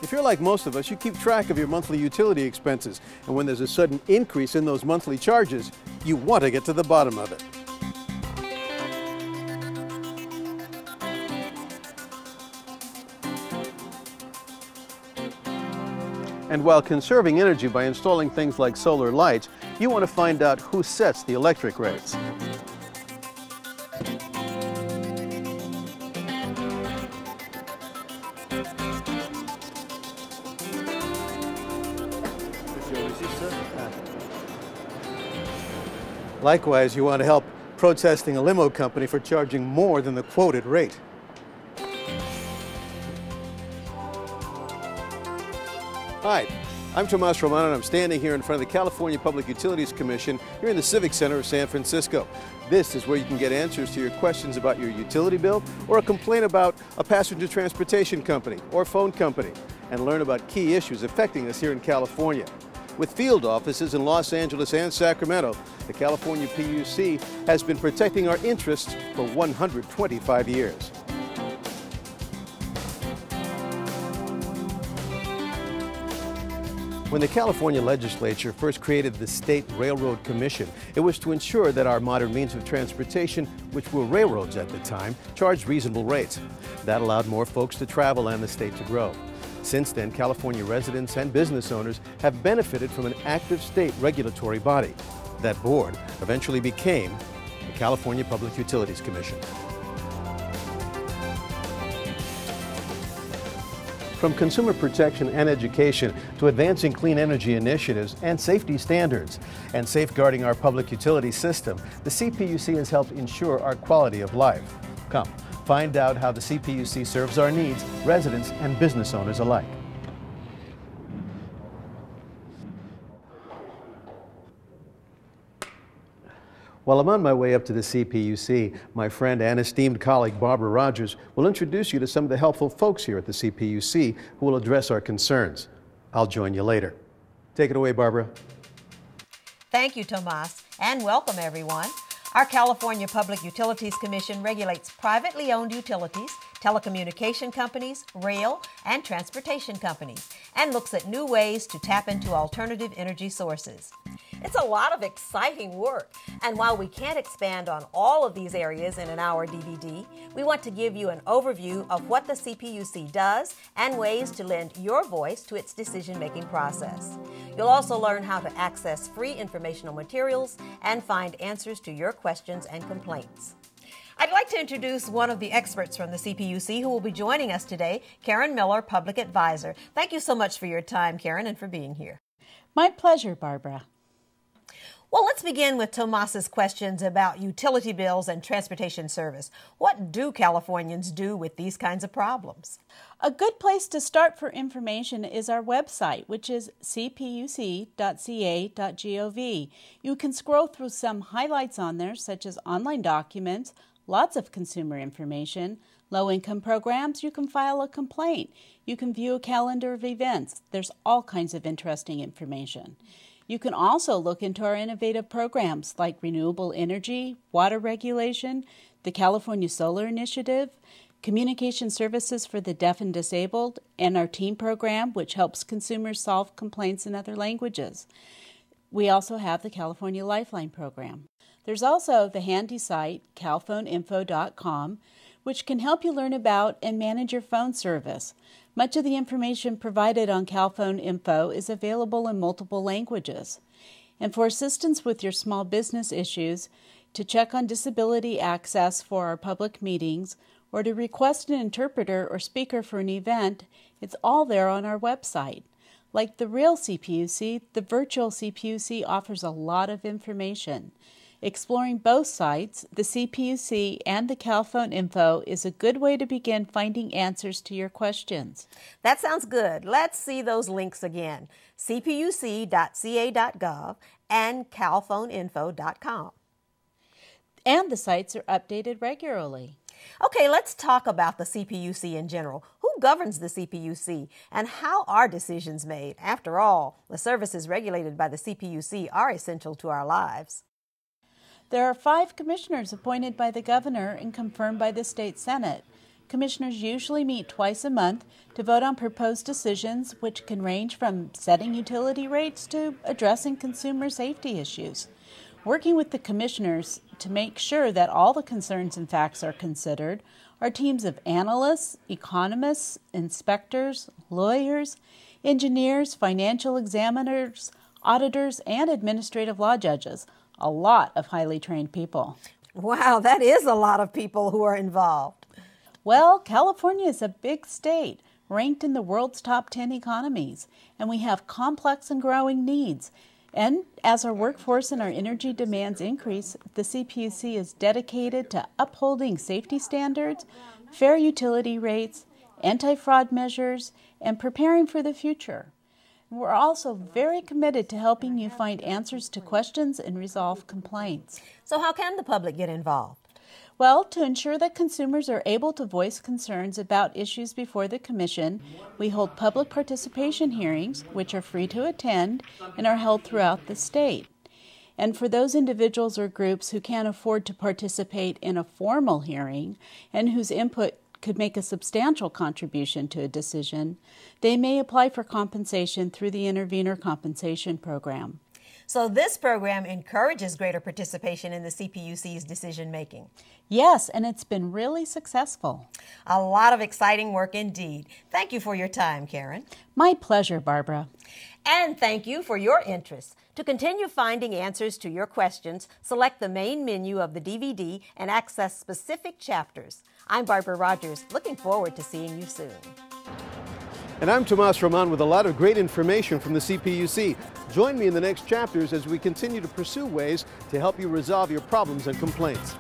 If you're like most of us, you keep track of your monthly utility expenses, and when there's a sudden increase in those monthly charges, you want to get to the bottom of it. And while conserving energy by installing things like solar lights, you want to find out who sets the electric rates. Likewise, you want to help protesting a limo company for charging more than the quoted rate. Hi, I'm Tomas Romano, and I'm standing here in front of the California Public Utilities Commission here in the Civic Center of San Francisco. This is where you can get answers to your questions about your utility bill or a complaint about a passenger transportation company or phone company, and learn about key issues affecting us here in California. With field offices in Los Angeles and Sacramento, the California PUC has been protecting our interests for 125 years. When the California legislature first created the State Railroad Commission, it was to ensure that our modern means of transportation, which were railroads at the time, charged reasonable rates. That allowed more folks to travel and the state to grow. Since then, California residents and business owners have benefited from an active state regulatory body. That board eventually became the California Public Utilities Commission. From consumer protection and education to advancing clean energy initiatives and safety standards and safeguarding our public utility system, the CPUC has helped ensure our quality of life. Come, find out how the CPUC serves our needs, residents and business owners alike. While I'm on my way up to the CPUC, my friend and esteemed colleague Barbara Rogers will introduce you to some of the helpful folks here at the CPUC who will address our concerns. I'll join you later. Take it away, Barbara. Thank you, Tomas, and welcome everyone. Our California Public Utilities Commission regulates privately owned utilities, telecommunication companies, rail, and transportation companies, and looks at new ways to tap into alternative energy sources. It's a lot of exciting work, and while we can't expand on all of these areas in an hour DVD, we want to give you an overview of what the CPUC does and ways to lend your voice to its decision-making process. You'll also learn how to access free informational materials and find answers to your questions and complaints. I'd like to introduce one of the experts from the CPUC who will be joining us today, Karen Miller, Public Advisor. Thank you so much for your time, Karen, and for being here. My pleasure, Barbara. Well, let's begin with Tomas's questions about utility bills and transportation service. What do Californians do with these kinds of problems? A good place to start for information is our website, which is cpuc.ca.gov. You can scroll through some highlights on there, such as online documents, lots of consumer information, low-income programs. You can file a complaint. You can view a calendar of events. There's all kinds of interesting information. You can also look into our innovative programs like renewable energy, water regulation, the California Solar Initiative, communication services for the deaf and disabled, and our TEAM program, which helps consumers solve complaints in other languages. We also have the California Lifeline program. There's also the handy site, calphoneinfo.com, which can help you learn about and manage your phone service. Much of the information provided on CalPhone Info is available in multiple languages. And for assistance with your small business issues, to check on disability access for our public meetings, or to request an interpreter or speaker for an event, it's all there on our website. Like the real CPUC, the virtual CPUC offers a lot of information. Exploring both sites, the CPUC and the CalPhone Info, is a good way to begin finding answers to your questions. That sounds good. Let's see those links again. cpuc.ca.gov and calphoneinfo.com. And the sites are updated regularly. Okay, let's talk about the CPUC in general. Who governs the CPUC and how are decisions made? After all, the services regulated by the CPUC are essential to our lives. There are 5 commissioners appointed by the governor and confirmed by the state senate. Commissioners usually meet twice a month to vote on proposed decisions, which can range from setting utility rates to addressing consumer safety issues. Working with the commissioners to make sure that all the concerns and facts are considered are teams of analysts, economists, inspectors, lawyers, engineers, financial examiners, auditors, and administrative law judges. A lot of highly trained people. Wow, that is a lot of people who are involved. Well, California is a big state, ranked in the world's top 10 economies, and we have complex and growing needs. And as our workforce and our energy demands increase, the CPUC is dedicated to upholding safety standards, fair utility rates, anti-fraud measures, and preparing for the future. We're also very committed to helping you find answers to questions and resolve complaints. So how can the public get involved? Well, to ensure that consumers are able to voice concerns about issues before the Commission, we hold public participation hearings, which are free to attend and are held throughout the state. And for those individuals or groups who can't afford to participate in a formal hearing and whose input could make a substantial contribution to a decision, they may apply for compensation through the Intervenor Compensation Program. So this program encourages greater participation in the CPUC's decision-making. Yes, and it's been really successful. A lot of exciting work indeed. Thank you for your time, Karen. My pleasure, Barbara. And thank you for your interest. To continue finding answers to your questions, select the main menu of the DVD and access specific chapters. I'm Barbara Rogers, looking forward to seeing you soon. And I'm Tomas Roman with a lot of great information from the CPUC. Join me in the next chapters as we continue to pursue ways to help you resolve your problems and complaints.